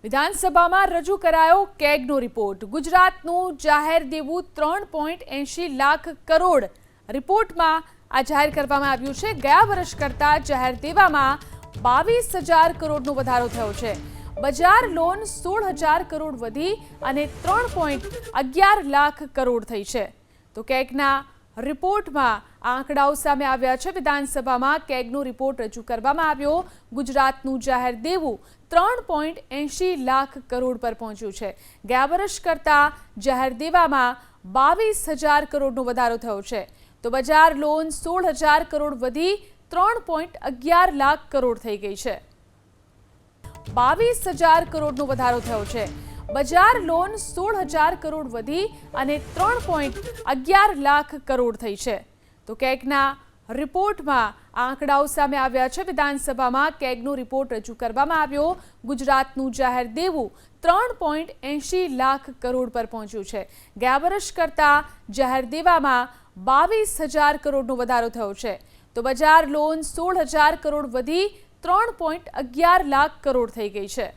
વિધાનસભામાં રજૂ કરાયો કેગનો રિપોર્ટ। ગુજરાતનું જાહેર દેવું 3.80 લાખ કરોડ રિપોર્ટમાં આ જાહેર કરવામાં આવ્યું છે। ગયા વર્ષ કરતાં જાહેર દેવામાં 22,000 કરોડનો વધારો થયો છે। બજાર લોન 16,000 કરોડ વધી અને 3.11 લાખ કરોડ થઈ છે। તો કેગના રિપોર્ટમાં આંકડાઓ સામે આવ્યા છે। વિધાનસભામાં કેગનો રિપોર્ટ રજૂ કરવામાં આવ્યો। ગુજરાતનું જાહેર દેવું 3.80 લાખ કરોડ પર પહોંચ્યું છે। ગયા વર્ષ કરતાં જાહેર દેવામાં 22,000 કરોડનો વધારો થયો છે। તો બજાર લોન 16,000 કરોડ વધી 3.11 લાખ કરોડ થઈ ગઈ છે। 22,000 કરોડનો વધારો થયો છે। બજાર લોન 16,000 કરોડ વધી અને 3.11 લાખ કરોડ થઈ છે। તો કેગના રિપોર્ટમાં આંકડાઓ સામે આવ્યા છે। વિધાનસભામાં કેગનો રિપોર્ટ રજૂ કરવામાં આવ્યો। ગુજરાતનું જાહેર દેવું 3.80 લાખ કરોડ પર પહોંચ્યું છે। ગયા વર્ષ કરતાં જાહેર દેવામાં 22,000 કરોડનો વધારો થયો છે। તો બજાર લોન 16,000 કરોડ વધી 3.11 લાખ કરોડ થઈ ગઈ છે।